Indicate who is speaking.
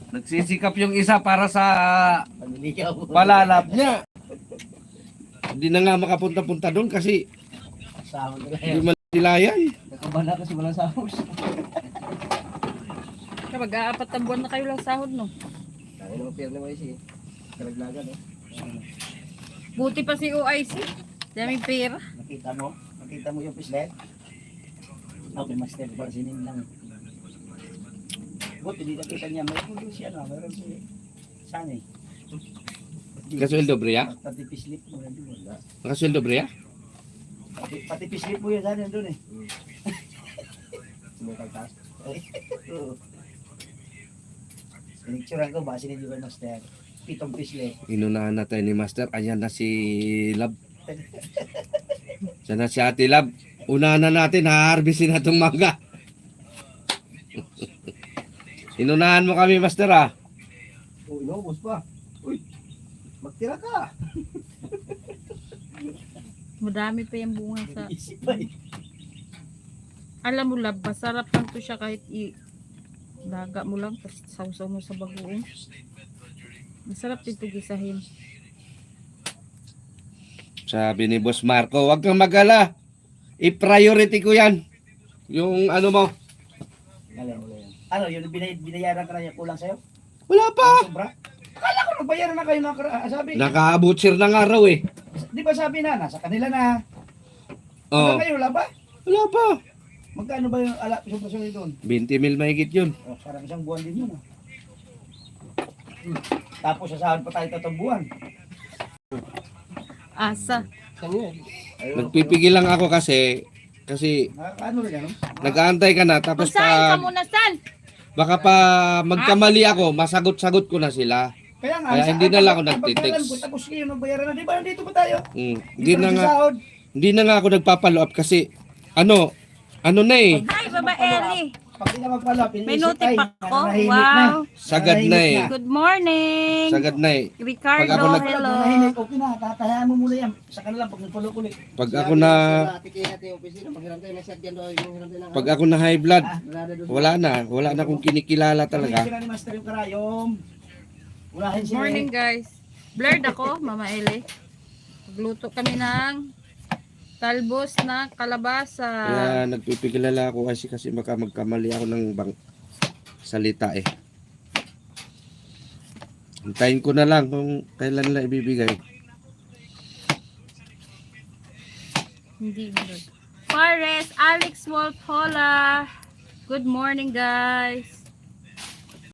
Speaker 1: Nagsisikap yung isa para sa
Speaker 2: Panliligaw.
Speaker 1: palalab niya. Hindi na nga makapunta-punta doon kasi
Speaker 2: Sahod na
Speaker 1: hindi
Speaker 2: yan.
Speaker 1: man sila yan.
Speaker 2: Nakabala kasi walang sahod.
Speaker 3: Mag-aapat na buwan na kayo lang sahod, no?
Speaker 2: Kaya naman pera naman si kalaglagan, no?
Speaker 3: Buti pa si OIC. Daming pera.
Speaker 2: Nakita mo? Nakita mo yung pislet? Okay, master. Para sinin lang. Buti, di nakita niya. May pulo siya, no? Meron si Sanay.
Speaker 1: Kasweldo Brea?
Speaker 2: Pati pislip mo yan doon. Wala.
Speaker 1: Kasweldo Brea?
Speaker 2: Pati pislip mo yan, Sanay, doon eh. Sumukal taas. Oo. Pinicturean ko ba, sinindi ko master. 7 pislip.
Speaker 1: Inunahan na tayo ni Master. Ayan na si Lab. Diyan na si Ate Lab. Unahan na natin, haharbisin na itong mangga. Inunahan mo kami, Master, ah.
Speaker 2: Oo, inubos pa. Uy, magtira ka.
Speaker 3: Madami pa yung bunga sa...
Speaker 2: Isip ba eh.
Speaker 3: Alam mo, Lab, masarap lang to siya kahit daga mo lang, tapos sausaw mo sa bagoong. Masarap dito gisahin.
Speaker 1: Sabi ni Boss Marco, wag kang magala. I-priority ko yan. Yung ano mo.
Speaker 2: Wala yan. Ano, yung binayaran ka na niya kulang sa'yo?
Speaker 1: Wala pa.
Speaker 2: Sobra? Akala ko nagbayaran na kayo ng sabi.
Speaker 1: Naka-butcher na nga raw eh.
Speaker 2: Di ba sabi na, nasa kanila na.
Speaker 1: Oh,
Speaker 2: Hanggang ngayon, wala ba?
Speaker 1: wala pa.
Speaker 2: Magkano ba yung sobra-sobra doon?
Speaker 1: 20 mil mahigit yun.
Speaker 2: Oh, parang isang buwan din yun. Ah. Tapos sasahod pa tayo 3 buwan.
Speaker 3: Asa.
Speaker 1: Nagpipigil lang ako kasi
Speaker 2: Ano rin ano?
Speaker 1: nag-aantay ka na tapos
Speaker 3: Masahin ka
Speaker 1: pa
Speaker 3: muna, San!
Speaker 1: baka pa magkamali ako, masagot-sagot ko na sila.
Speaker 2: Kaya nga,
Speaker 1: Kaya hindi na lang ako
Speaker 2: kapag
Speaker 1: nagtitext.
Speaker 2: alam ko, tapos kayo magbayaran na. Di ba nandito pa tayo?
Speaker 1: Hindi na nga
Speaker 2: sasahod.
Speaker 1: hindi na nga ako nagpapalo up kasi ano na eh.
Speaker 3: Hi, Baba Ellie!
Speaker 2: Pag di na magpala,
Speaker 3: May notif ako.
Speaker 2: Nanahimik
Speaker 3: Wow!
Speaker 1: Sagad na eh.
Speaker 3: Good morning!
Speaker 1: Sagad na eh.
Speaker 3: Ricardo,
Speaker 1: Pag ako
Speaker 3: hello!
Speaker 2: Nanahimik, okay na. Tatayaan mo muna yan. Sa kanila, pag nagpalo ulit.
Speaker 1: Pag ako na high blood, wala na akong kinikilala talaga.
Speaker 2: Kaya ni Master yung karayom. Ulahin
Speaker 3: Good
Speaker 2: sila.
Speaker 3: morning, guys. Blurred ako, Mama Ellie. Magluto kami ng talbos na kalabasa.
Speaker 1: Kaya nagpipigilala ako kasi baka magkamali ako ng salita eh. Hintayin ko na lang kung kailan nila ibibigay.
Speaker 3: Hindi blurred. Pares, Alex Walpola. Good morning, guys.